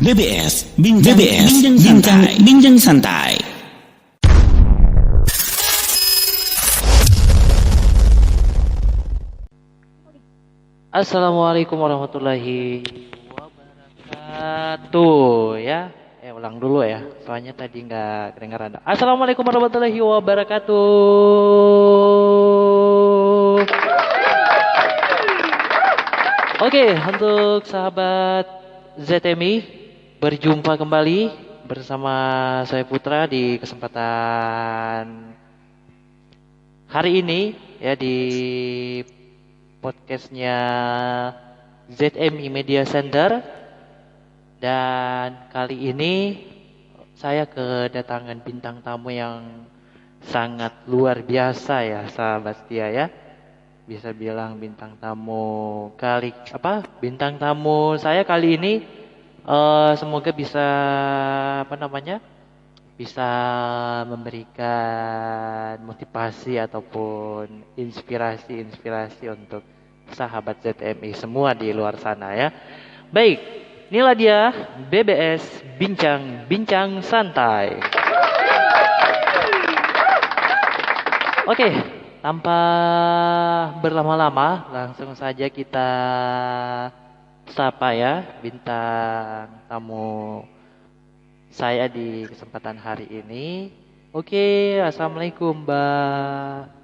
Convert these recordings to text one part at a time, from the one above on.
BBS Bincang Santai. Assalamualaikum warahmatullahi wabarakatuh ya. Ulang dulu ya, soalnya tadi nggak kedengaran. Assalamualaikum warahmatullahi wabarakatuh. Oke, untuk sahabat ZMI, berjumpa kembali bersama saya Putra di kesempatan hari ini ya di podcastnya ZMI Media Center. Dan kali ini saya kedatangan bintang tamu yang sangat luar biasa ya sahabat setia ya. Bisa bilang bintang tamu saya kali ini semoga bisa bisa memberikan motivasi ataupun inspirasi untuk sahabat ZMI semua di luar sana ya. Baik, inilah dia BBS Bincang Santai. Oke, tanpa berlama-lama langsung saja kita sapa ya bintang tamu saya di kesempatan hari ini. Oke, assalamualaikum Mbak.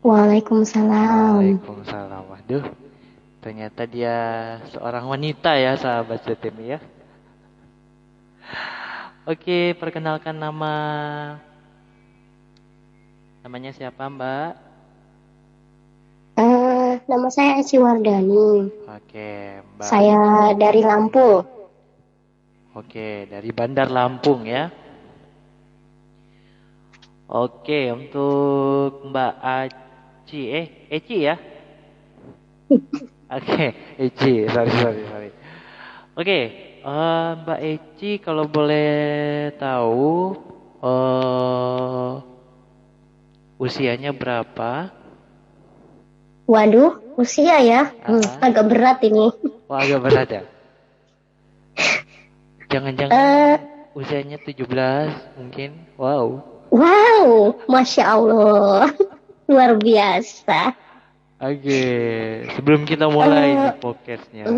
Waalaikumsalam. Waduh, ternyata dia seorang wanita ya sahabat ZMI ya. Oke, perkenalkan namanya siapa Mbak? Nama saya Eci Wardani. Oke, Mbak. Saya dari Lampung. Oke, dari Bandar Lampung ya. Oke, untuk Mbak Eci ya. Oke, Eci, sorry. Oke, Mbak Eci kalau boleh tahu usianya berapa? Waduh, usia ya? Agak berat ini. Wah, agak berat ya? Jangan-jangan usianya 17 mungkin? Wow, Masya Allah. Luar biasa. Oke, sebelum kita mulai nih podcastnya.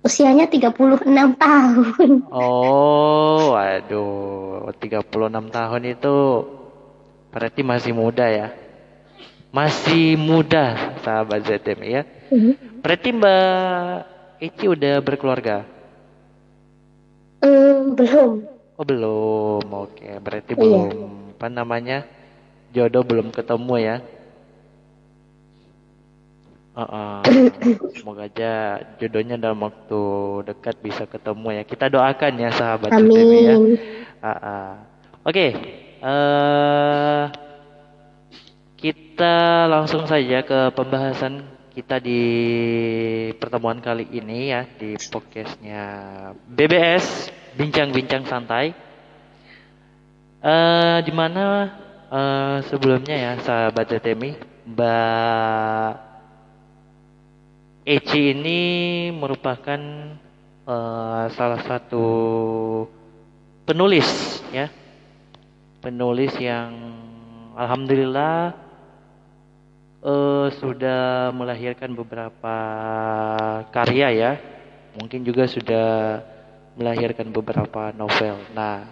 Usianya 36 tahun. Oh, waduh, 36 tahun itu berarti masih muda ya? Masih muda, sahabat ZMI ya. Berarti Mbak Eci udah berkeluarga? Belum. Oh, belum. Oke, berarti belum jodoh belum ketemu ya. Semoga aja jodohnya dalam waktu dekat bisa ketemu ya. Kita doakan ya sahabat ZMI ya. Oke, kita langsung saja ke pembahasan kita di pertemuan kali ini ya di podcastnya BBS Bincang Santai. Dimana sebelumnya ya sahabat ZMI, Mbak Eci ini merupakan salah satu penulis ya. Penulis yang alhamdulillah sudah melahirkan beberapa karya ya. Mungkin juga sudah melahirkan beberapa novel. Nah,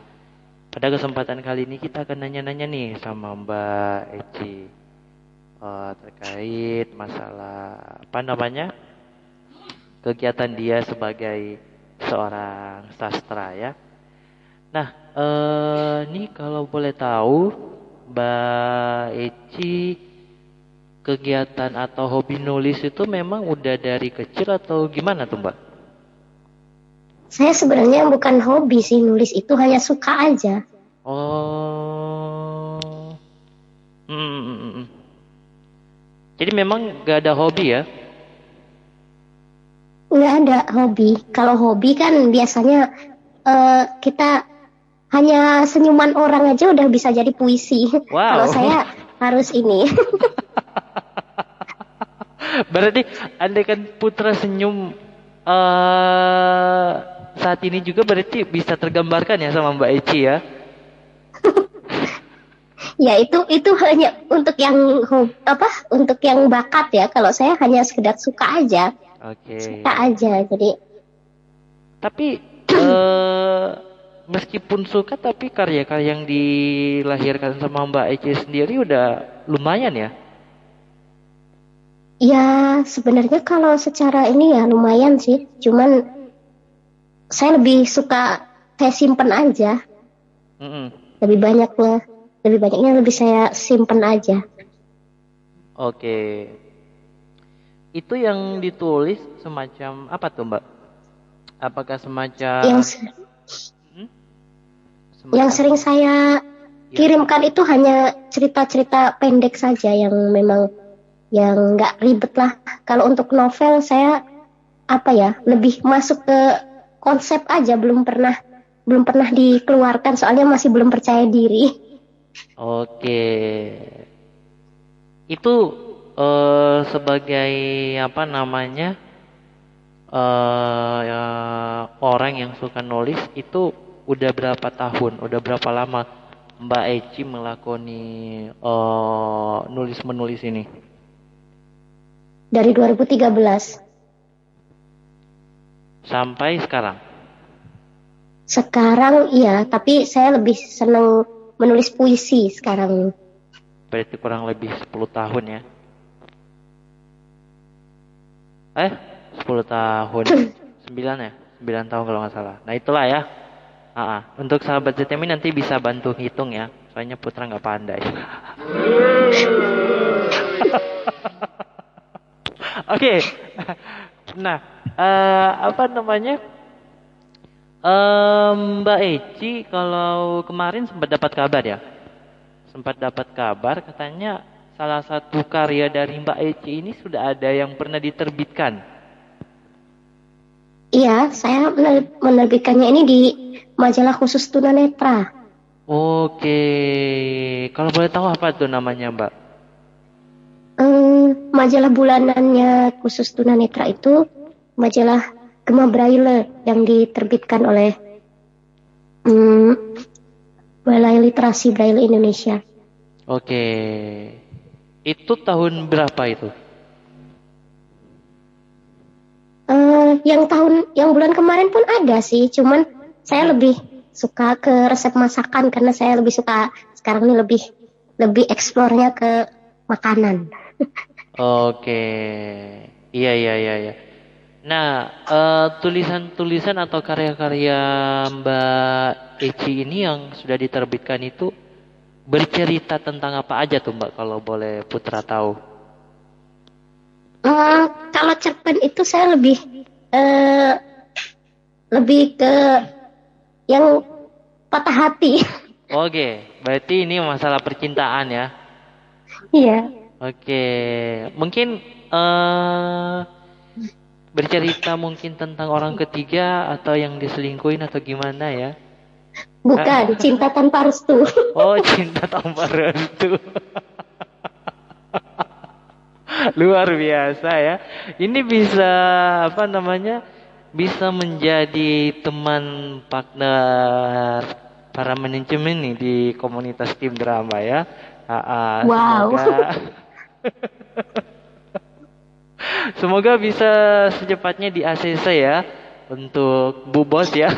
pada kesempatan kali ini kita akan nanya-nanya nih sama Mbak Eci terkait masalah kegiatan dia sebagai seorang sastra ya. Nah, ini kalau boleh tahu Mbak Eci kegiatan atau hobi nulis itu memang udah dari kecil atau gimana tuh Mbak? Saya sebenarnya bukan hobi sih, nulis itu hanya suka aja. Oh. Jadi memang gak ada hobi ya? Nggak ada hobi. Kalau hobi kan biasanya kita hanya senyuman orang aja udah bisa jadi puisi. Kalau Wow. saya harus ini. Berarti andai kan Putra senyum eh saat ini juga berarti bisa tergambarkan ya sama Mbak Eci ya. Ya itu hanya untuk yang untuk yang bakat ya. Kalau saya hanya sekedar suka aja, Oke. suka aja. Jadi Tapi meskipun suka tapi karya-karya yang dilahirkan sama Mbak Eci sendiri udah lumayan ya. ya sebenarnya kalau secara ini ya lumayan sih. Cuman saya lebih suka saya simpen aja. Mm-mm. Lebih banyaknya, lebih saya simpen aja. Oke. Itu yang ditulis semacam apa tuh Mbak? Apakah semacam Yang hmm? yang semacam sering saya ya. kirimkan itu hanya cerita-cerita pendek saja yang memang yang nggak ribet lah. Kalau untuk novel saya lebih masuk ke konsep aja, belum pernah dikeluarkan soalnya masih belum percaya diri. Oke. Itu sebagai apa namanya? Ya, orang yang suka nulis itu udah berapa tahun, udah berapa lama Mbak Eci melakoni nulis menulis ini? Dari 2013 Sampai sekarang. sekarang iya, tapi saya lebih senang menulis puisi sekarang. Berarti kurang lebih 10 tahun ya. 10 tahun. 9 ya? 9 tahun kalau nggak salah. Nah itulah ya. Untuk sahabat ZTM nanti bisa bantu hitung ya. Soalnya Putra nggak pandai. Oke. Nah, apa namanya? Mbak Eci kalau kemarin sempat dapat kabar ya? Sempat dapat kabar katanya salah satu karya dari Mbak Eci ini sudah ada yang pernah diterbitkan. Iya, saya menerbitkannya ini di majalah khusus tunanetra. Oke, kalau boleh tahu apa tuh namanya Mbak? Majalah bulanannya khusus tunanetra itu majalah Gema Braille yang diterbitkan oleh Balai Literasi Braille Indonesia. Oke, itu tahun berapa itu? Yang bulan kemarin pun ada sih, cuman saya lebih suka ke resep masakan karena saya lebih suka sekarang ini lebih eksplornya ke makanan. Oke, iya iya iya iya. Nah, tulisan-tulisan atau karya-karya Mbak Eci ini yang sudah diterbitkan itu bercerita tentang apa aja tuh Mbak kalau boleh Putra tahu? Kalau cerpen itu saya eh, lebih ke yang patah hati. Oke, berarti ini masalah percintaan ya. Iya, Oke, mungkin bercerita mungkin tentang orang ketiga atau yang diselingkuhin atau gimana ya? bukan cinta tanpa restu. Oh, cinta tanpa restu. Luar biasa ya. Ini bisa apa namanya? Bisa menjadi teman partner para manajemen nih di komunitas tim drama ya. Wow. Semoga semoga bisa secepatnya di ACC ya untuk Bu Bos ya.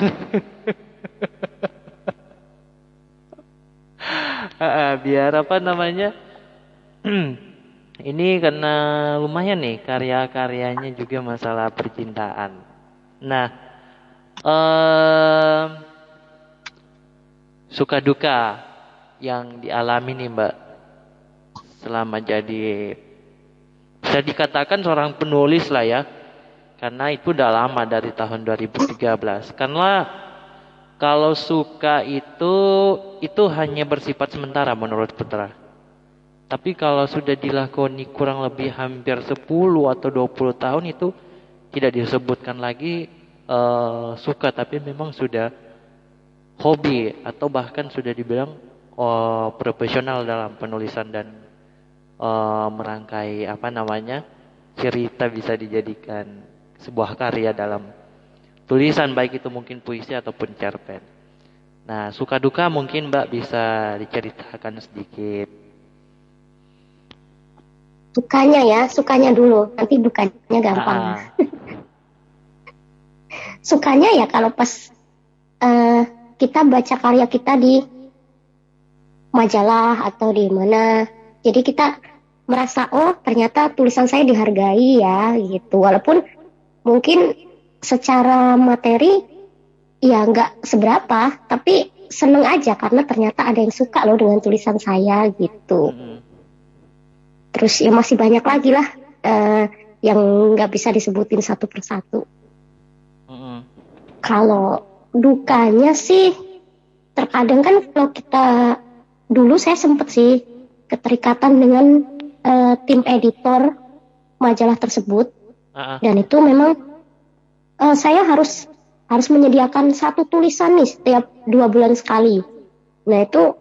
Biar apa namanya? Ini karena lumayan nih karya-karyanya juga masalah percintaan. Nah, em, suka duka yang dialami nih Mbak selama jadi bisa dikatakan seorang penulis lah ya. Karena itu udah lama dari tahun 2013. Karena kalau suka itu hanya bersifat sementara menurut Putra. Tapi kalau sudah dilakoni kurang lebih hampir 10 atau 20 tahun itu tidak disebutkan lagi suka tapi memang sudah hobi atau bahkan sudah dibilang profesional dalam penulisan dan merangkai apa namanya cerita bisa dijadikan sebuah karya dalam tulisan baik itu mungkin puisi ataupun cerpen. Nah, suka duka mungkin Mbak bisa diceritakan sedikit. Sukanya ya, sukanya dulu, nanti dukanya gampang. Ah, Sukanya ya kalau pas kita baca karya kita di majalah atau di mana, jadi kita merasa oh ternyata tulisan saya dihargai ya gitu. Walaupun mungkin secara materi ya nggak seberapa, tapi seneng aja karena ternyata ada yang suka loh dengan tulisan saya gitu. mm, Terus ya masih banyak lagi lah yang nggak bisa disebutin satu persatu. mm, Kalau dukanya sih terkadang kan kalau kita dulu saya sempet sih keterikatan dengan tim editor majalah tersebut ah, dan itu memang saya harus menyediakan satu tulisan nih setiap 2 bulan sekali. Nah itu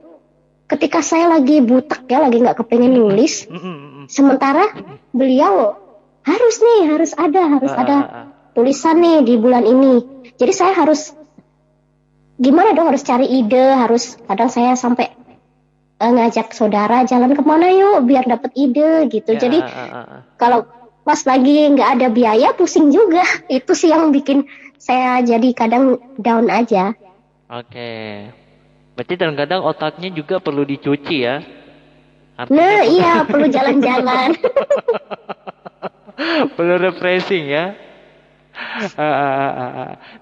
ketika saya lagi butek ya lagi nggak kepengen nulis, sementara beliau harus ada tulisan nih di bulan ini. Jadi saya harus gimana dong harus cari ide, harus kadang saya sampai ngajak saudara jalan kemana yuk biar dapat ide gitu. ya, Jadi kalau pas lagi nggak ada biaya pusing juga. Itu sih yang bikin saya jadi kadang down aja. Oke. Berarti kadang-kadang otaknya juga perlu dicuci ya. Nah Artinya iya perlu jalan-jalan. perlu refreshing ya.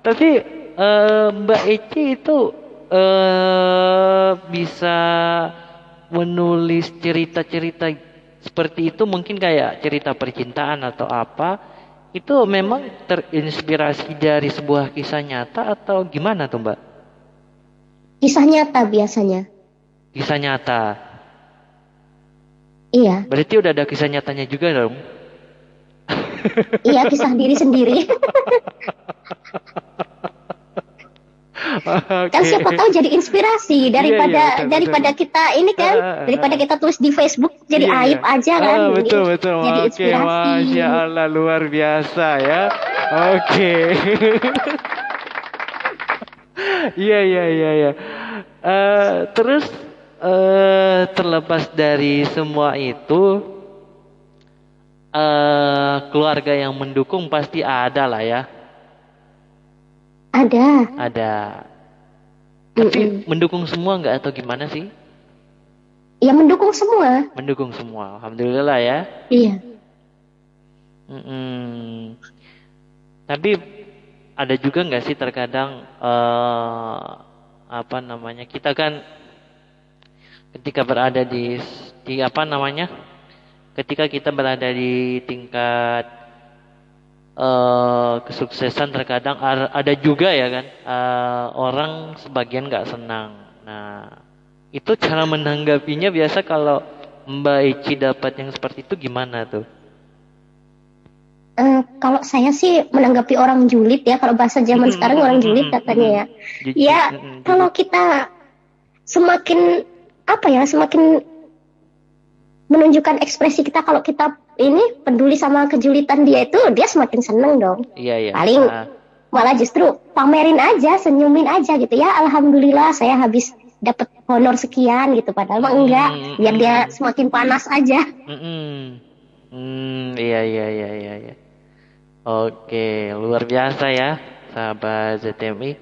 Tapi Mbak Eci itu bisa menulis cerita-cerita seperti itu mungkin kayak cerita percintaan atau apa itu memang terinspirasi dari sebuah kisah nyata atau gimana tuh Mbak? Kisah nyata biasanya. Kisah nyata. Iya, Berarti udah ada kisah nyatanya juga dong? iya kisah diri sendiri. Kan Oke. siapa tahu jadi inspirasi Iya iya daripada betul betul. daripada kita ini kan daripada kita tulis di Facebook jadi Iya iya. aib aja kan. Ini Betul betul. jadi Oke, inspirasi. Masya Allah luar biasa ya. Oke. Iya iya iya iya. Terus terlepas dari semua itu keluarga yang mendukung pasti ada lah ya. Ada. Ada. Tapi Mm-mm. mendukung semua nggak atau gimana sih? Ya mendukung semua. Mendukung semua. Alhamdulillah ya. Iya. Mm-mm. Tapi ada juga nggak sih terkadang apa namanya kita kan ketika berada di apa namanya ketika kita berada di tingkat kesuksesan terkadang ada juga ya kan orang sebagian nggak senang. Nah itu cara menanggapinya biasa kalau Mbak Ici dapat yang seperti itu gimana tuh? Kalau saya sih menanggapi orang julid ya, kalau bahasa zaman sekarang orang julid katanya ya. Ya, kalau kita semakin apa ya, semakin menunjukkan ekspresi kita kalau kita ini peduli sama kejulitan dia itu, dia semakin seneng dong. Iya iya. Paling malah justru pamerin aja, senyumin aja gitu ya. Alhamdulillah saya habis dapat honor sekian gitu, padahal mah enggak, biar dia semakin panas aja. Iya iya iya iya iya. Oke, luar biasa ya, sahabat ZTMI.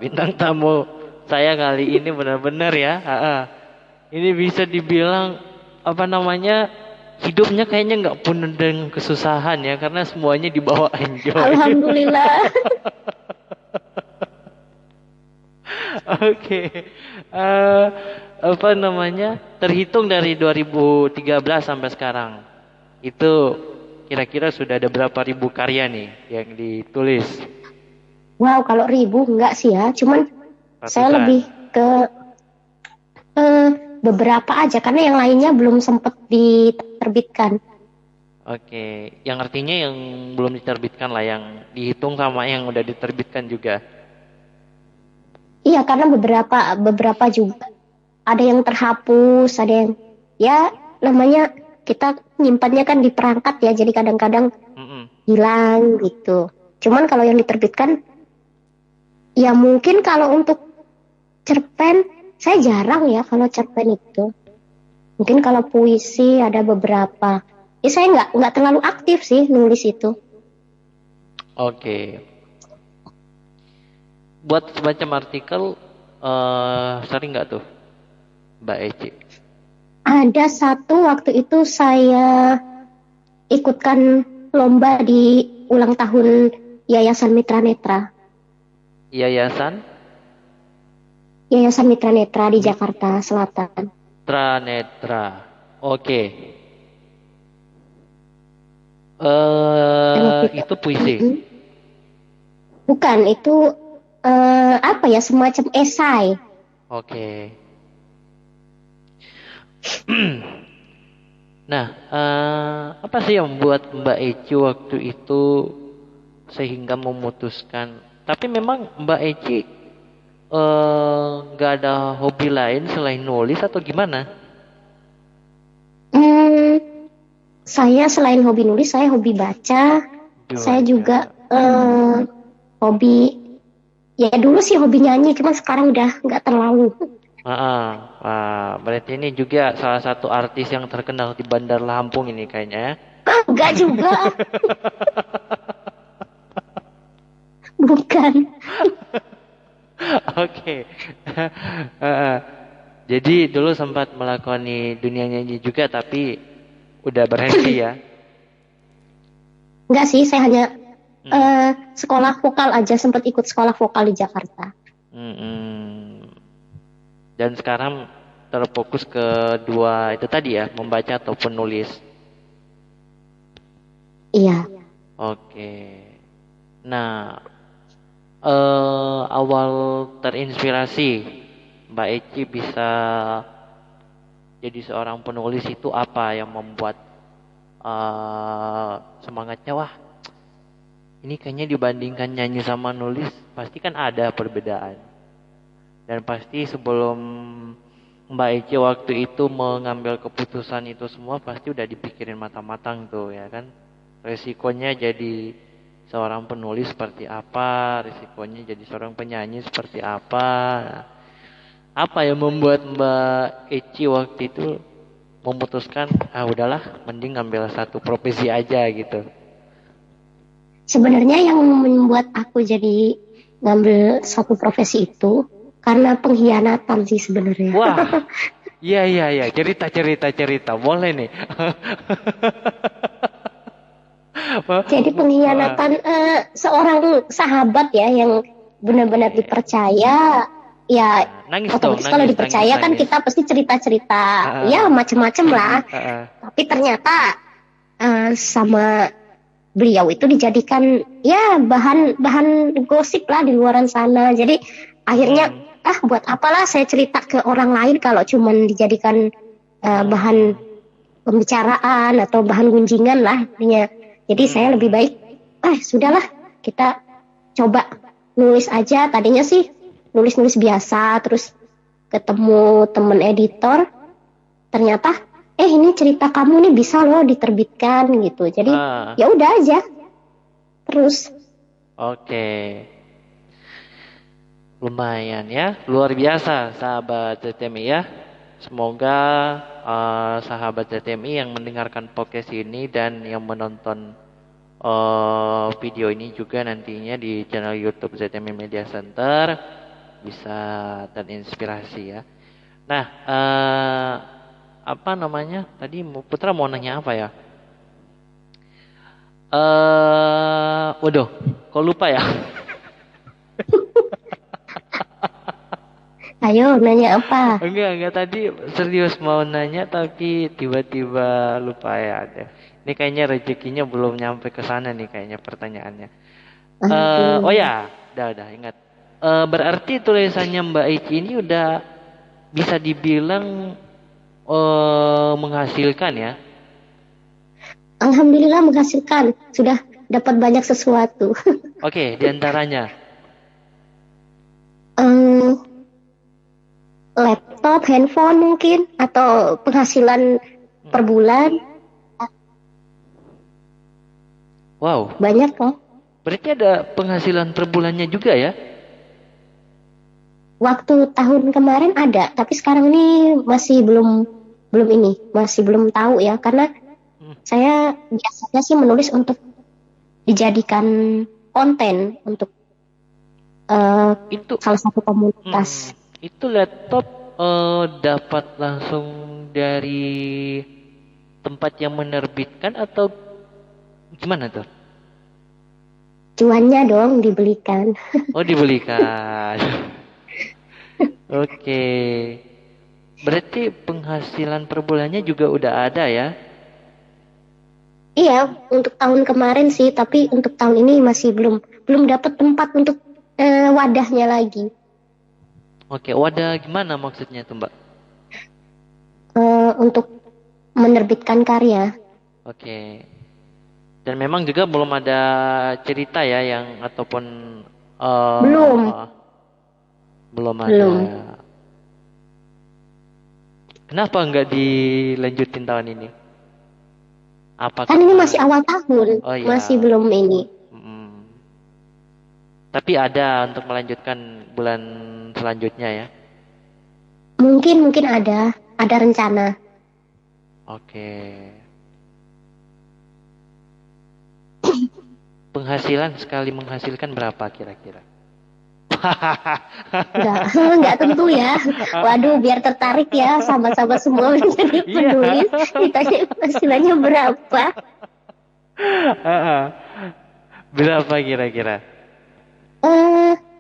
Bintang tamu saya kali ini benar-benar ya. Ini bisa dibilang apa namanya hidupnya kayaknya nggak penuh dengan kesusahan ya, karena semuanya dibawa enjoy. Alhamdulillah. Oke, apa namanya terhitung dari 2013 sampai sekarang itu kira-kira sudah ada berapa ribu karya nih yang ditulis? Wow, kalau ribu enggak sih ya, cuman saya Ratusan. lebih ke beberapa aja karena yang lainnya belum sempat diterbitkan. Oke, yang artinya yang belum diterbitkan lah, yang dihitung sama yang udah diterbitkan juga. Iya, karena beberapa beberapa juga ada yang terhapus, ada yang ya namanya kita nyimpannya kan di perangkat ya, jadi kadang-kadang Mm-mm. hilang gitu. Cuman kalau yang diterbitkan, ya mungkin kalau untuk cerpen, saya jarang ya kalau cerpen itu. Mungkin kalau puisi ada beberapa. Ya saya nggak terlalu aktif sih nulis itu. Oke. Buat semacam artikel sering nggak tuh Mbak Eci? Ada satu waktu itu saya ikutkan lomba di ulang tahun Yayasan Mitra Netra. Yayasan Yayasan Mitra Netra di Jakarta Selatan. Tranetra. Oke. Dan waktu Itu puisi. bukan, itu apa ya, semacam esai. Oke. Nah, apa sih yang membuat Mbak Eci waktu itu sehingga memutuskan? Tapi memang Mbak Eci nggak ada hobi lain selain nulis atau gimana? Hmm, saya selain hobi nulis, saya hobi baca. Saya Baca. juga hobi, ya dulu sih hobi nyanyi, cuman sekarang udah nggak terlalu. Berarti ini juga salah satu artis yang terkenal di Bandar Lampung ini kayaknya ya. Enggak juga, bukan. Oke. Ah, jadi dulu sempat melakoni dunia nyanyi juga tapi udah berhenti ya. Enggak sih, saya hanya sekolah vokal aja, sempat ikut sekolah vokal di Jakarta. Mm-mm. Dan sekarang terfokus ke dua itu tadi ya, membaca ataupun nulis. Iya. Oke. Nah, awal terinspirasi Mbak Eci bisa jadi seorang penulis itu apa yang membuat semangatnya, wah ini kayaknya dibandingkan nyanyi sama nulis pasti kan ada perbedaan. Dan pasti sebelum Mbak Eci waktu itu mengambil keputusan itu semua pasti udah dipikirin matang-matang tuh ya kan. Resikonya jadi seorang penulis seperti apa, resikonya jadi seorang penyanyi seperti apa. Nah, apa yang membuat Mbak Eci waktu itu memutuskan, udahlah mending ngambil satu profesi aja gitu. Sebenarnya yang membuat aku jadi ngambil satu profesi itu karena pengkhianatan sih sebenarnya. Wah, iya, cerita, boleh nih. Jadi pengkhianatan seorang sahabat ya yang benar-benar dipercaya. Ya Nangis dong, otomatis kalau dipercaya kan nangis. kita pasti cerita-cerita ya macem-macem lah. Tapi ternyata sama beliau itu dijadikan ya bahan gosip lah di luaran sana. Jadi akhirnya buat apalah saya cerita ke orang lain kalau cuman dijadikan bahan pembicaraan atau bahan gunjingan lah intinya. Jadi saya lebih baik sudahlah kita coba nulis aja. Tadinya sih nulis biasa, terus ketemu temen editor, ternyata ini cerita kamu nih bisa loh diterbitkan gitu. Jadi ya udah aja terus. Oke. Lumayan ya, luar biasa sahabat ZTMI ya. Semoga sahabat ZTMI yang mendengarkan podcast ini dan yang menonton video ini juga nantinya di channel YouTube ZTMI Media Center bisa terinspirasi ya. Nah, apa namanya? Tadi Putra mau nanya apa ya? Waduh, kok lupa ya? Ayo nanya apa? Enggak tadi serius mau nanya tapi tiba-tiba lupa ya. Ini kayaknya rezekinya belum nyampe ke sana nih kayaknya pertanyaannya. Oh ya, udah ingat. Berarti tulisannya Mbak Ici ini udah bisa dibilang menghasilkan ya? Alhamdulillah menghasilkan, sudah dapat banyak sesuatu. Oke, diantaranya. Eh, Laptop, handphone mungkin, atau penghasilan Hmm. per bulan. Wow, Banyak kan? berarti ada penghasilan per bulannya juga ya? Waktu tahun kemarin ada, tapi sekarang ini masih belum belum ini, masih belum tahu ya, karena Hmm. saya biasanya sih menulis untuk dijadikan konten untuk eh, Itu, salah satu komunitas. itu laptop dapat langsung dari tempat yang menerbitkan atau gimana tuh? Cuannya dong dibelikan. Oh, dibelikan. Oke. Berarti penghasilan per bulannya juga udah ada ya? Iya, untuk tahun kemarin sih, tapi untuk tahun ini masih belum belum dapat tempat untuk wadahnya lagi. Oke, wadah gimana maksudnya tuh, Mbak? Untuk menerbitkan karya. Oke. Dan memang juga belum ada cerita ya yang ataupun Belum, eh belum ada. belum. Kenapa nggak dilanjutin tahun ini? Apa Kan ini karena masih awal tahun, oh masih ya, belum ini. mm, tapi ada untuk melanjutkan bulan selanjutnya ya? Mungkin mungkin ada rencana. Oke. Penghasilan sekali menghasilkan berapa kira-kira? Enggak, enggak tentu ya. Waduh, biar tertarik ya sama-sama semua menjadi Iya. penulis. Ditanya penghasilannya berapa? Berapa kira-kira?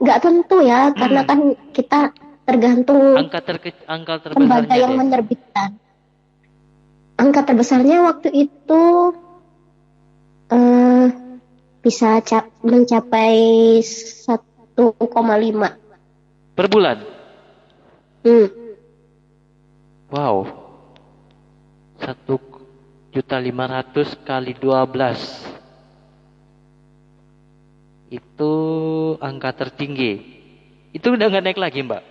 Enggak tentu ya, karena kan kita tergantung Angka lembaga terbesarnya yang deh. menerbitkan. Angka terbesarnya waktu itu eh, bisa mencapai 1,5. Per bulan. Hmm. Wow. 1.500.000 kali 12. Itu angka tertinggi. Itu udah nggak naik lagi, Mbak.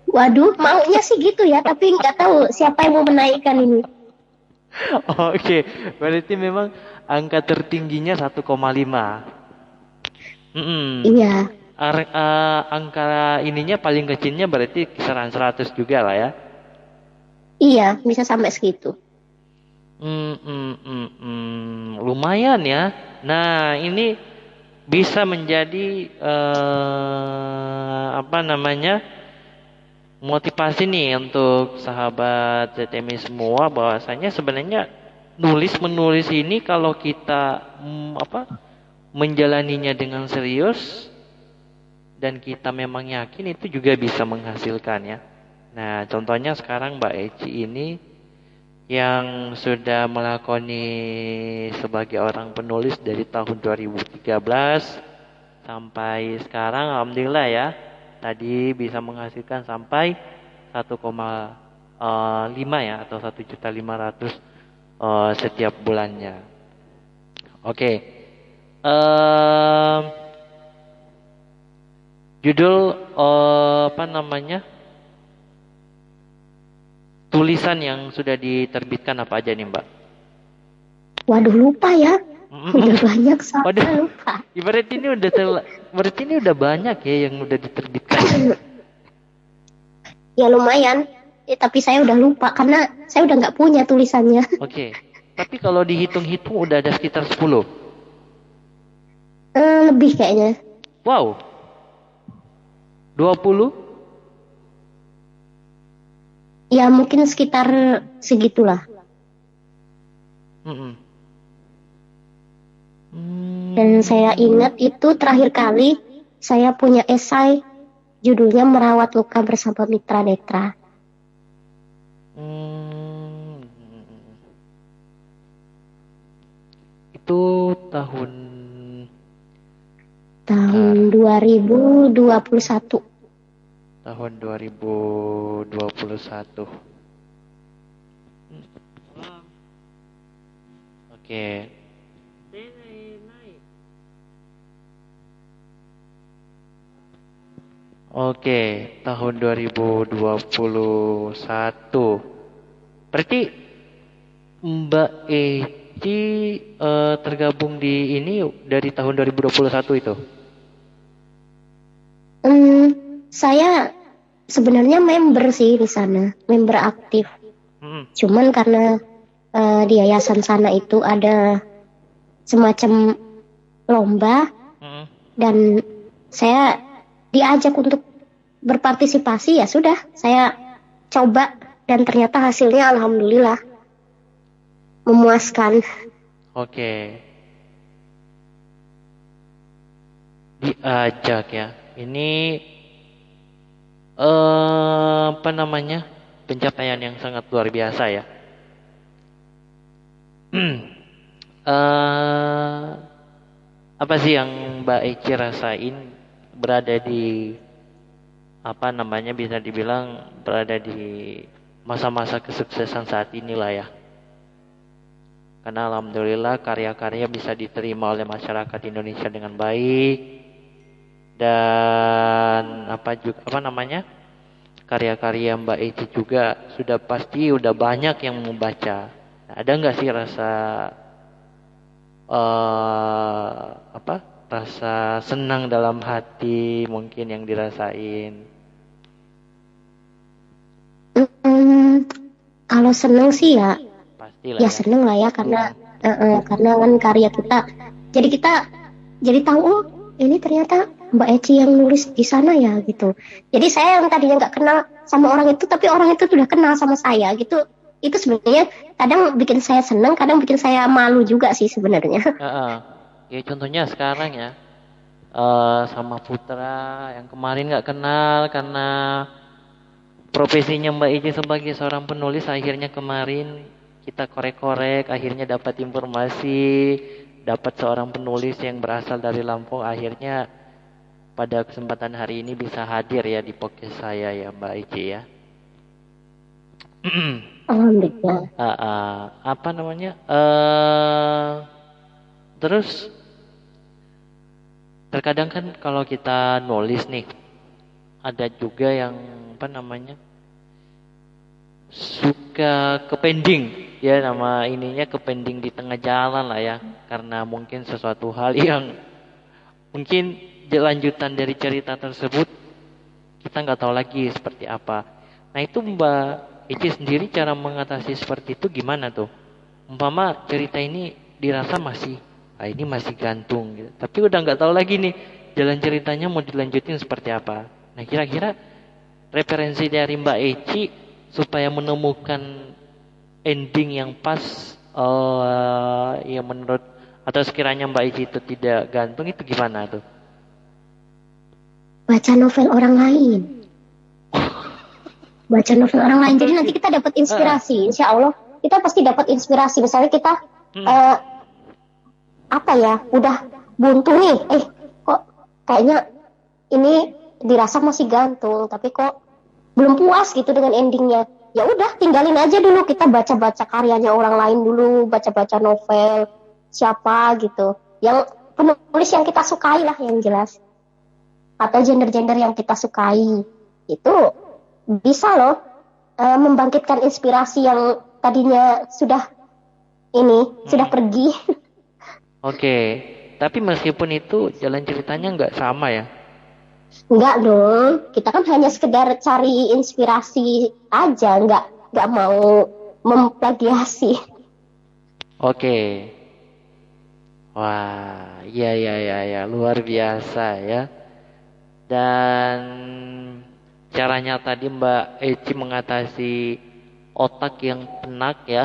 Waduh, maunya sih gitu ya, tapi nggak tahu siapa yang mau menaikkan ini. Oke, berarti memang angka tertingginya 1,5. Mm-mm. Iya, Angka ininya paling kecilnya berarti kisaran 100 juga lah ya. iya, bisa sampai segitu. Lumayan ya. Nah, ini bisa menjadi apa namanya, motivasi nih untuk sahabat ZTMI semua bahwasanya sebenarnya nulis menulis ini kalau kita menjalaninya dengan serius dan kita memang yakin itu juga bisa menghasilkan ya. Nah, contohnya sekarang Mbak Eci ini yang sudah melakoni sebagai orang penulis dari tahun 2013 sampai sekarang alhamdulillah ya. Tadi bisa menghasilkan sampai 1,5 ya atau 1.500.000 setiap bulannya. Oke. Em, Judul apa namanya? Tulisan yang sudah diterbitkan apa aja nih, Mbak? Waduh, lupa ya. Udah banyak Waduh, soalnya lupa. berarti ini udah banyak ya yang udah diterbitkan. Ya lumayan, tapi saya udah lupa karena saya udah nggak punya tulisannya. Oke. Tapi kalau dihitung-hitung udah ada sekitar 10. Lebih kayaknya. Wow, 20? Ya mungkin sekitar segitulah. Mm-mm. Dan saya ingat itu terakhir kali saya punya esai judulnya Merawat Luka Bersama Mitra Netra. Hmm, itu tahun Tahun bentar, 2021. tahun 2021. Oke. Oke, tahun 2021. Berarti Mbak Eci tergabung di ini dari tahun 2021 itu. Saya sebenarnya member sih di sana, member aktif. Cuman karena di yayasan sana itu ada semacam lomba dan saya diajak untuk berpartisipasi, ya sudah saya coba dan ternyata hasilnya alhamdulillah memuaskan. Oke. Diajak ya. Ini apa namanya? Pencapaian yang sangat luar biasa ya. Apa sih yang Mbak Eci rasain berada di apa namanya, bisa dibilang berada di masa-masa kesuksesan saat inilah ya. Karena alhamdulillah karya-karya bisa diterima oleh masyarakat Indonesia dengan baik, dan apa namanya, karya-karya Mbak Eci juga sudah pasti udah banyak yang membaca. Ada nggak sih rasa rasa senang dalam hati mungkin yang dirasain? Kalau seneng sih ya, Pastilah ya ya. seneng lah ya karena kan karya kita. Jadi kita jadi tahu, oh ini ternyata Mbak Eci yang nulis di sana ya gitu. Jadi saya yang tadinya nggak kenal sama orang itu, tapi orang itu sudah kenal sama saya gitu. Itu sebenarnya kadang bikin saya seneng, kadang bikin saya malu juga sih sebenarnya. Ya contohnya sekarang ya, sama Putra yang kemarin nggak kenal karena profesinya Mbak Eci sebagai seorang penulis, akhirnya kemarin kita korek-korek, akhirnya dapat informasi, dapat seorang penulis yang berasal dari Lampung, akhirnya pada kesempatan hari ini bisa hadir ya di podcast saya ya Mbak Eci ya. Alhamdulillah. Apa namanya? Terus terkadang kan kalau kita nulis nih, ada juga yang apa namanya, suka ke pending ya, nama ininya ke pending di tengah jalan lah ya, karena mungkin sesuatu hal yang mungkin lanjutan dari cerita tersebut kita nggak tahu lagi seperti apa. Nah itu Mbak Eci sendiri cara mengatasi seperti itu gimana tuh? Umpama cerita ini dirasa masih, ini masih gantung gitu, tapi udah nggak tahu lagi nih jalan ceritanya mau dilanjutin seperti apa. Nah kira-kira referensi dari Mbak Eci supaya menemukan ending yang pas, ya menurut, atau sekiranya Mbak Eci itu tidak gantung, itu gimana tuh? Baca novel orang lain. Baca novel orang lain. Jadi nanti kita dapat inspirasi. Insya Allah kita pasti dapat inspirasi. Misalnya kita apa ya, udah buntu nih. Kok kayaknya ini dirasa masih gantung, tapi kok belum puas gitu dengan endingnya. Ya udah, tinggalin aja dulu, kita baca-baca karyanya orang lain dulu, baca-baca novel siapa gitu. Yang penulis yang kita sukai lah yang jelas. Atau gender-gender yang kita sukai. Itu bisa loh membangkitkan inspirasi yang tadinya sudah pergi. Oke, tapi meskipun itu jalan ceritanya nggak sama ya? Enggak dong, kita kan hanya sekedar cari inspirasi aja, nggak mau memplagiasi. Oke. Wah, iya, luar biasa ya. Dan caranya tadi Mbak Eci mengatasi otak yang penak ya,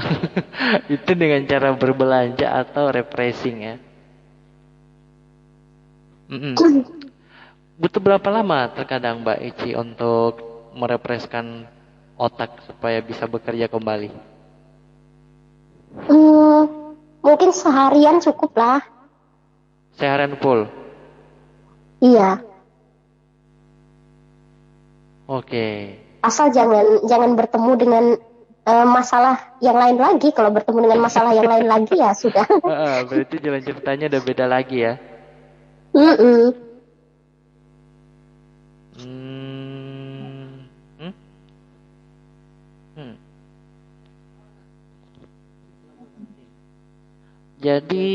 itu dengan cara berbelanja atau refreshing ya. Butuh berapa lama terkadang Mbak Eci untuk merefreshkan otak supaya bisa bekerja kembali? Mungkin seharian cukup lah. Seharian full? Iya. Oke. Asal jangan bertemu dengan masalah yang lain lagi. Kalau bertemu dengan masalah yang lain lagi ya sudah. Berarti jalan ceritanya udah beda lagi ya? Jadi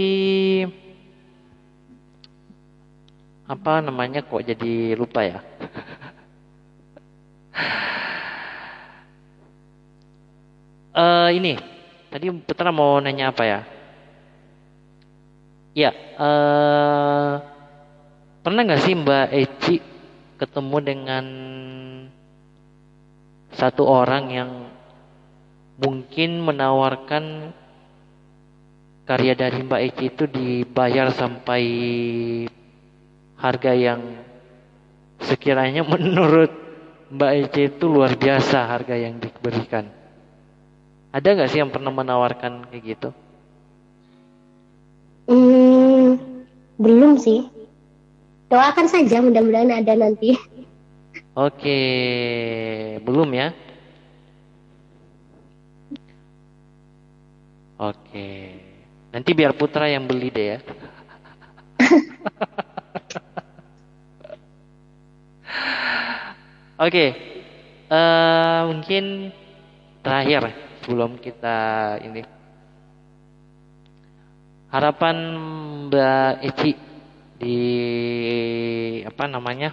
apa namanya kok jadi lupa ya? Ini tadi Putra mau nanya apa ya? Ya, pernah nggak sih Mbak Eci ketemu dengan satu orang yang mungkin menawarkan karya dari Mbak Eci itu dibayar sampai harga yang sekiranya menurut Mbak Eci itu luar biasa harga yang diberikan. Ada nggak sih yang pernah menawarkan kayak gitu? Belum sih. Doakan saja mudah-mudahan ada nanti. Oke, belum ya? Oke, nanti biar Putra yang beli deh ya. Oke, mungkin terakhir sebelum kita ini harapan Mbak Eci di apa namanya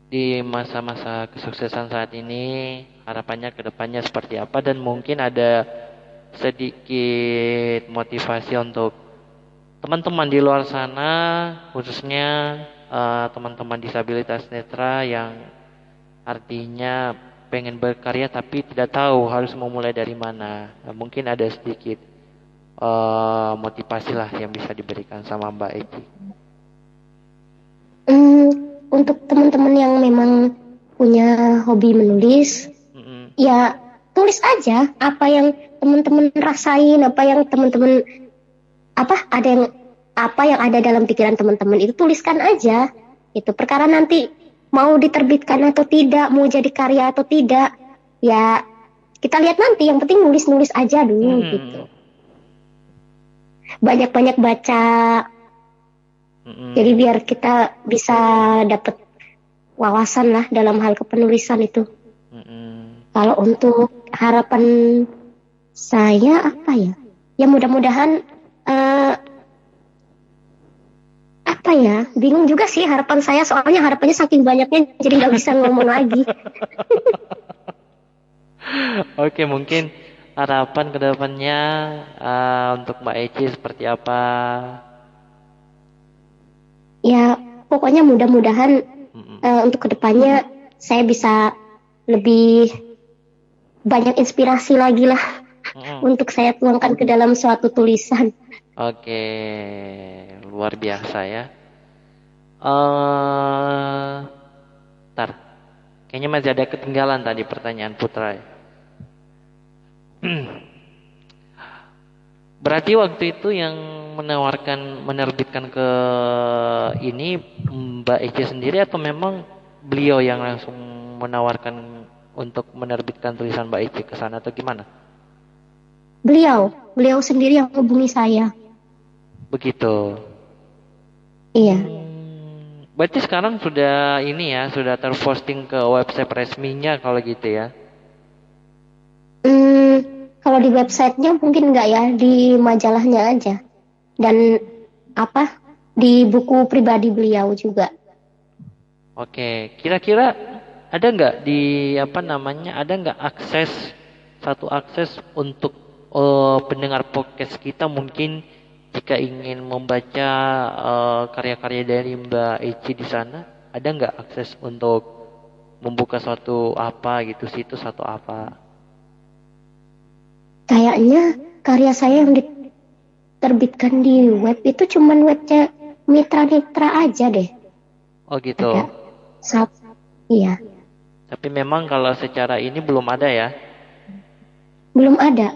di masa-masa kesuksesan saat ini, harapannya ke depannya seperti apa, dan mungkin ada sedikit motivasi untuk teman-teman di luar sana, khususnya teman-teman disabilitas netra yang artinya pengen berkarya tapi tidak tahu harus memulai dari mana. Mungkin ada sedikit motivasi lah yang bisa diberikan sama Mbak Eci. Untuk teman-teman yang memang punya hobi menulis, ya tulis aja apa yang teman-teman rasain, apa yang teman-teman apa yang ada dalam pikiran teman-teman itu tuliskan aja. Itu perkara nanti mau diterbitkan atau tidak, mau jadi karya atau tidak, ya kita lihat nanti. Yang penting nulis-nulis aja dulu gitu. Banyak-banyak baca. Jadi biar kita bisa dapat wawasan lah dalam hal kepenulisan itu. Kalau untuk harapan saya apa ya? Ya mudah-mudahan apa ya? Bingung juga sih harapan saya, soalnya harapannya saking banyaknya jadi nggak bisa ngomong lagi. Oke, mungkin harapan kedepannya untuk Mbak Eci seperti apa? Ya pokoknya mudah-mudahan untuk kedepannya saya bisa lebih banyak inspirasi lagi lah untuk saya tuangkan ke dalam suatu tulisan. Oke, luar biasa ya. Ntar, kayaknya masih ada ketinggalan tadi pertanyaan Putra. Berarti waktu itu yang menerbitkan ke ini Mbak Eci sendiri, atau memang beliau yang langsung menawarkan untuk menerbitkan tulisan Mbak Eci ke sana, atau gimana? Beliau sendiri yang hubungi saya. Begitu. Iya. Berarti sekarang sudah ini ya, sudah terposting ke website resminya kalau gitu ya? Kalau di websitenya mungkin enggak ya, di majalahnya aja. Dan di buku pribadi beliau juga. Oke, kira-kira ada nggak ada nggak satu akses untuk pendengar podcast kita mungkin jika ingin membaca karya-karya dari Mbak Eci di sana, ada nggak akses untuk membuka suatu situs atau apa? Kayaknya karya saya yang diterbitkan di web itu cuman webnya mitra-mitra aja deh. Oh gitu. Iya. Tapi memang kalau secara ini belum ada ya? Belum ada.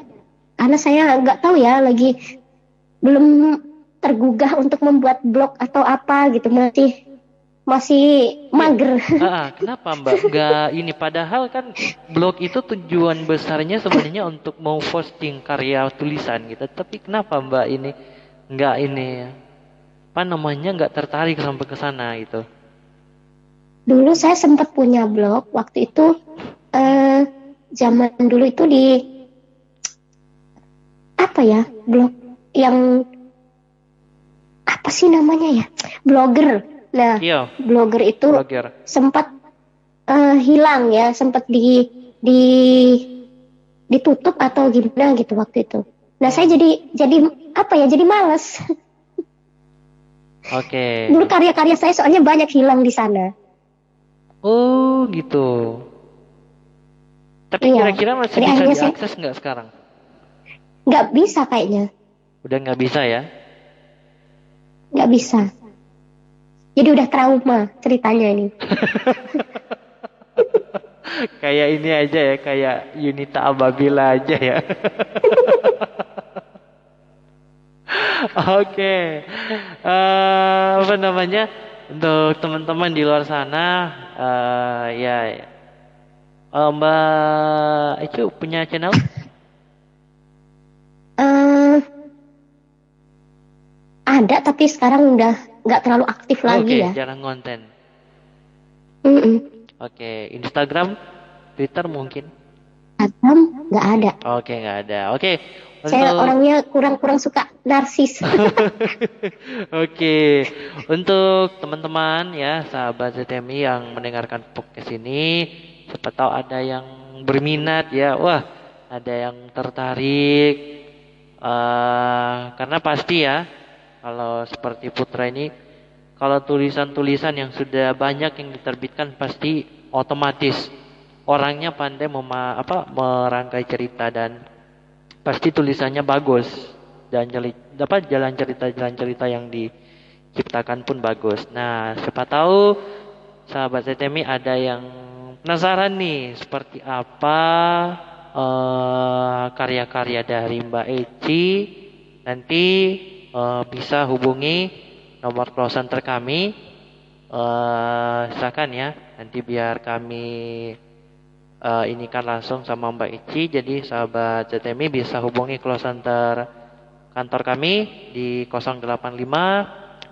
Karena saya nggak tahu ya, lagi belum tergugah untuk membuat blog atau apa gitu, masih mager. Kenapa Mbak? Nggak ini, padahal kan blog itu tujuan besarnya sebenarnya untuk mau posting karya tulisan gitu. Tapi kenapa Mbak ini nggak tertarik sampai ke sana gitu? Dulu saya sempat punya blog waktu itu, zaman dulu itu apa ya, blog yang apa sih namanya ya, blogger. Nah, Iya, blogger itu blogger. sempat hilang ya, sempat di ditutup atau gimana gitu waktu itu. Nah, saya jadi apa ya, jadi males. Oke. Dulu karya-karya saya soalnya banyak hilang di sana. Oh, gitu. Tapi Iya. kira-kira masih Jadi bisa akhirnya saya diakses nggak sekarang? nggak bisa kayaknya, Udah nggak bisa ya? nggak bisa. Jadi udah trauma ceritanya ini. Kayak ini aja ya, kayak Yunita Ababila aja ya. Oke. Apa namanya? Untuk teman-teman di luar sana, ya, Mbak Ecu punya channel? Eh, ada tapi sekarang udah nggak terlalu aktif lagi Oke, ya. jarang konten. Mm-mm. Oke, Instagram, Twitter mungkin? Instagram nggak ada. Oke, nggak ada. Oke, Saya untuk orangnya kurang suka narsis. Oke, untuk teman-teman ya, sahabat ZTMI yang mendengarkan podcast ini, siapa tahu ada yang berminat ya, wah, ada yang tertarik, karena pasti ya, kalau seperti Putra ini, kalau tulisan-tulisan yang sudah banyak yang diterbitkan pasti otomatis orangnya pandai merangkai cerita dan pasti tulisannya bagus dan jalan cerita yang diciptakan pun bagus. Nah, siapa tahu sahabat ZTMI ada yang penasaran nih seperti apa karya-karya dari Mbak Eci. Nanti bisa hubungi nomor call center kami. Silakan ya, nanti biar kami ini kan langsung sama Mbak Ici. Jadi sahabat ZTMI bisa hubungi call center kantor kami di 085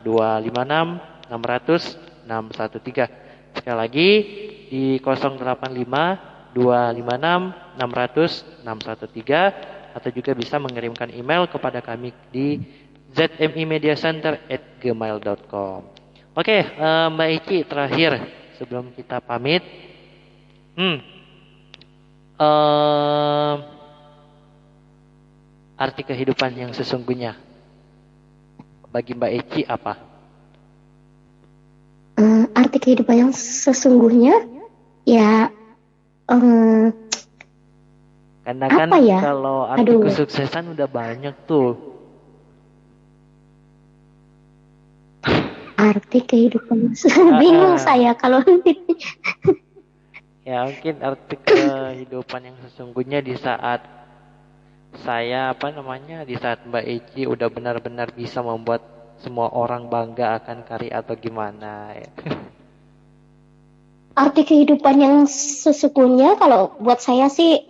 256 600 613. Sekali lagi di 085 256 600 613, atau juga bisa mengirimkan email kepada kami di zmimediacenter@gmail.com. Oke, Mbak Ici, terakhir sebelum kita pamit, arti kehidupan yang sesungguhnya bagi Mbak Eci apa? Arti kehidupan yang sesungguhnya ya, Karena kan apa ya? kalau arti Aduh. kesuksesan udah banyak tuh. Arti kehidupan bingung saya kalau Ya mungkin arti kehidupan yang sesungguhnya di saat di saat Mbak Eci udah benar-benar bisa membuat semua orang bangga akan karya atau gimana ya. Arti kehidupan yang sesungguhnya kalau buat saya sih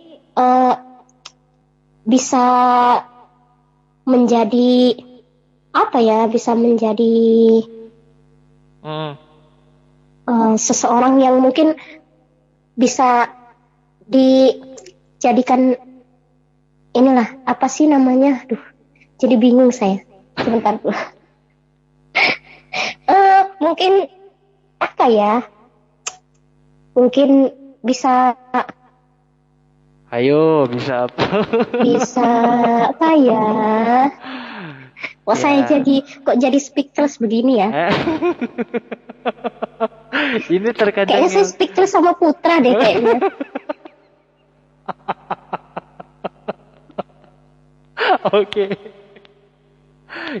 bisa menjadi apa ya, bisa menjadi seseorang yang mungkin bisa dijadikan inilah, apa sih namanya, jadi bingung saya sebentar. Mungkin apa ya, mungkin bisa Ayo, bisa apa? bisa apa ya, saya jadi speechless begini ya. Ini terkadang kayaknya saya speechless sama Putra deh kayaknya. Oke.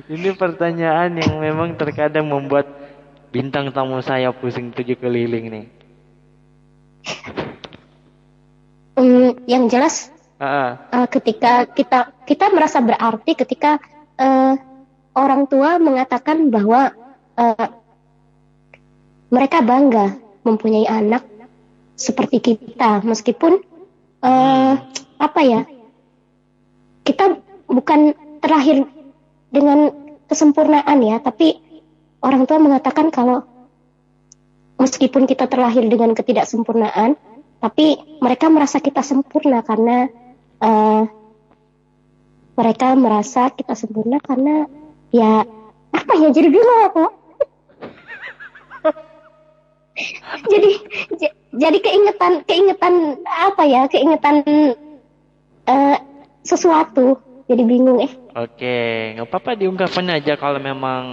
Ini pertanyaan yang memang terkadang membuat bintang tamu saya pusing 7 keliling nih. Yang jelas ketika kita merasa berarti ketika orang tua mengatakan bahwa mereka bangga mempunyai anak seperti kita, meskipun apa ya, kita bukan terlahir dengan kesempurnaan ya, tapi orang tua mengatakan kalau meskipun kita terlahir dengan ketidaksempurnaan, tapi mereka merasa kita sempurna karena mereka merasa kita sempurna karena ya apa ya, jadi bingung aku. Jadi jadi keingetan apa ya, keingetan eh, sesuatu, jadi bingung. Oke, nggak apa-apa diungkapkan aja kalau memang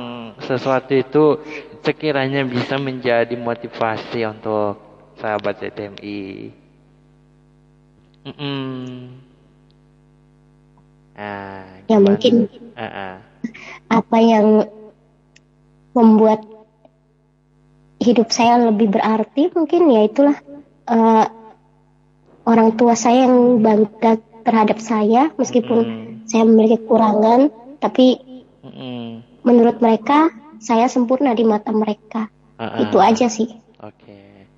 sesuatu itu sekiranya bisa menjadi motivasi untuk sahabat ZTMI. Mm-mm. Nah, Ya gimana? mungkin Ah, ah. apa yang membuat hidup saya lebih berarti, mungkin ya itulah eh, orang tua saya yang bangga terhadap saya meskipun Mm-mm. saya memiliki kekurangan, tapi Mm-mm. menurut mereka saya sempurna di mata mereka. Ah, Itu ah. aja sih. Oke.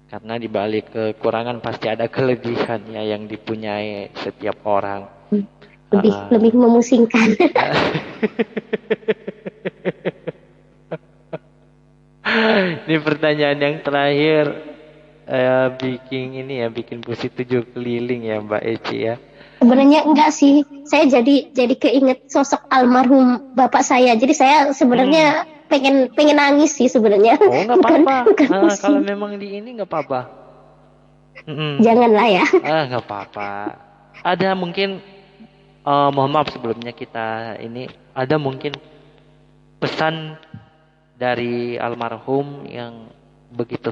Karena di balik kekurangan pasti ada kelebihan ya yang dipunyai setiap orang. Ah, lebih ah. lebih memusingkan. Ini pertanyaan yang terakhir bikin ini ya, bikin pusing 7 keliling ya Mbak Eci ya. Sebenarnya enggak sih, saya jadi keinget sosok almarhum bapak saya, jadi saya Hmm. sebenarnya pengen pengen nangis sih sebenarnya. Oh nggak bukan apa-apa. bukan Kalau pusing. memang di ini nggak apa-apa. Mm-mm. Janganlah ya. Nggak apa-apa. Ada mungkin mohon maaf sebelumnya kita ini ada mungkin pesan dari almarhum yang begitu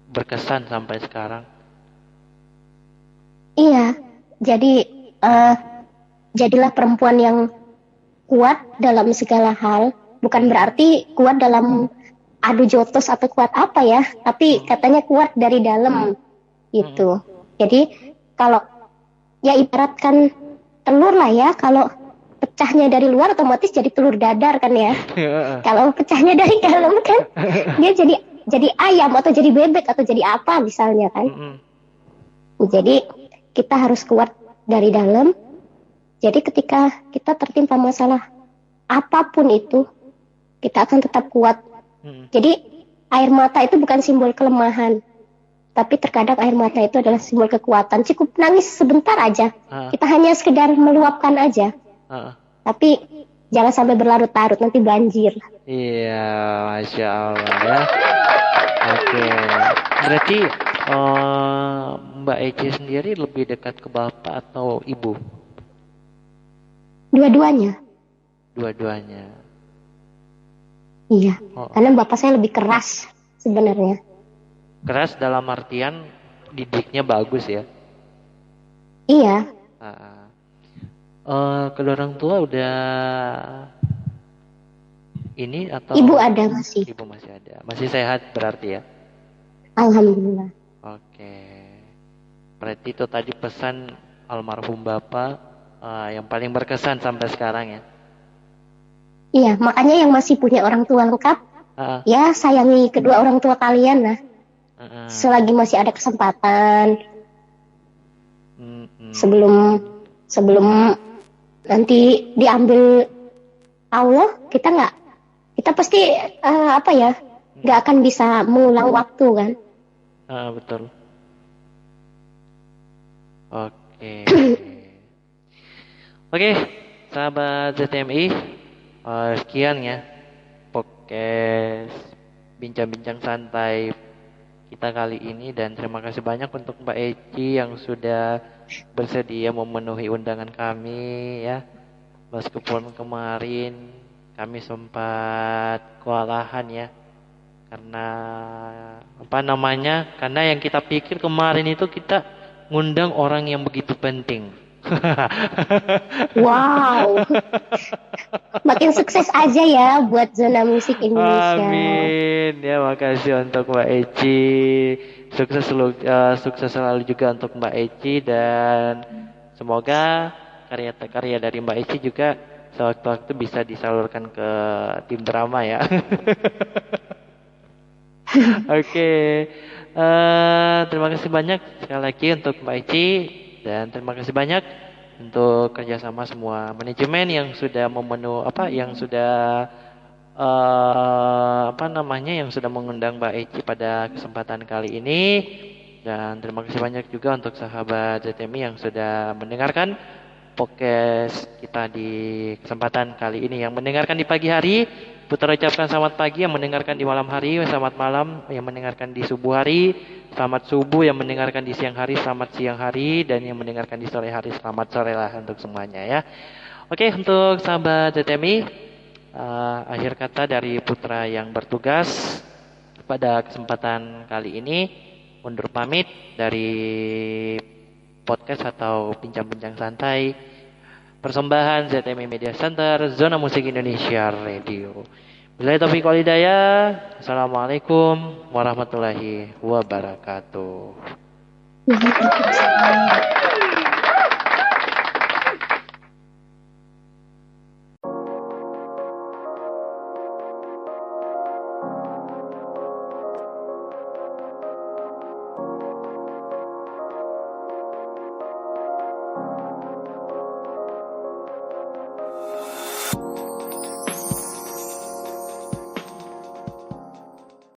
berkesan sampai sekarang. Iya, jadi eh, jadilah perempuan yang kuat dalam segala hal. Bukan berarti kuat dalam adu jotos atau kuat apa ya, tapi Hmm. katanya kuat dari dalam Hmm. gitu. Jadi kalau ya ibaratkan telur lah ya, kalau pecahnya dari luar otomatis jadi telur dadar kan ya. Kalau pecahnya dari dalam kan dia jadi ayam atau jadi bebek atau jadi apa misalnya kan. Hmm. Jadi kita harus kuat dari dalam. Jadi ketika kita tertimpa masalah apapun itu, kita akan tetap kuat. Hmm. Jadi air mata itu bukan simbol kelemahan, tapi terkadang air mata itu adalah simbol kekuatan. Cukup nangis sebentar aja. Kita hanya sekedar meluapkan aja. Tapi jangan sampai berlarut-larut, nanti banjir. Iya, Masya Allah ya. Oke, berarti Mbak Eci sendiri lebih dekat ke bapak atau ibu? Dua-duanya. Dua-duanya. Iya, Oh, karena bapak saya lebih keras sebenarnya. keras dalam artian didiknya bagus ya. Iya, Kedua orang tua udah ini atau ibu ada masih. ibu masih ada, masih sehat berarti ya. Alhamdulillah. Oke, berarti itu tadi pesan almarhum bapak yang paling berkesan sampai sekarang ya. Iya, makanya yang masih punya orang tua lengkap, ya sayangi kedua orang tua kalian lah. Selagi masih ada kesempatan. Sebelum nanti diambil Allah, kita pasti nggak akan bisa mengulang waktu kan. Betul. Oke. Oke, sahabat ZTMI, sekian ya podcast bincang-bincang santai kita kali ini, dan terima kasih banyak untuk Mbak Eci yang sudah bersedia memenuhi undangan kami ya. Meskipun kemarin kami sempat kewalahan ya, karena karena yang kita pikir kemarin itu kita ngundang orang yang begitu penting. Wow, makin sukses aja ya buat zona musik Indonesia. Amin ya, makasih untuk Mbak Eci, sukses selalu juga untuk Mbak Eci, dan semoga karya-karya dari Mbak Eci juga sewaktu-waktu bisa disalurkan ke tim drama ya. Oke, terima kasih banyak sekali lagi untuk Mbak Eci, dan terima kasih banyak untuk kerjasama semua manajemen yang sudah yang sudah yang sudah mengundang Mbak Eci pada kesempatan kali ini, dan terima kasih banyak juga untuk sahabat ZTMI yang sudah mendengarkan podcast kita di kesempatan kali ini. Yang mendengarkan di pagi hari, Putra ucapkan selamat pagi. Yang mendengarkan di malam hari, selamat malam. Yang mendengarkan di subuh hari, selamat subuh. Yang mendengarkan di siang hari, selamat siang hari. Dan yang mendengarkan di sore hari, selamat sore lah untuk semuanya ya. Oke, untuk sahabat ZTMI, akhir kata dari Putra yang bertugas pada kesempatan kali ini undur pamit dari podcast atau bincang-bincang santai persembahan ZMI Media Center Zona Musik Indonesia Radio. Bila taufiq wal hidayah. Assalamualaikum warahmatullahi wabarakatuh.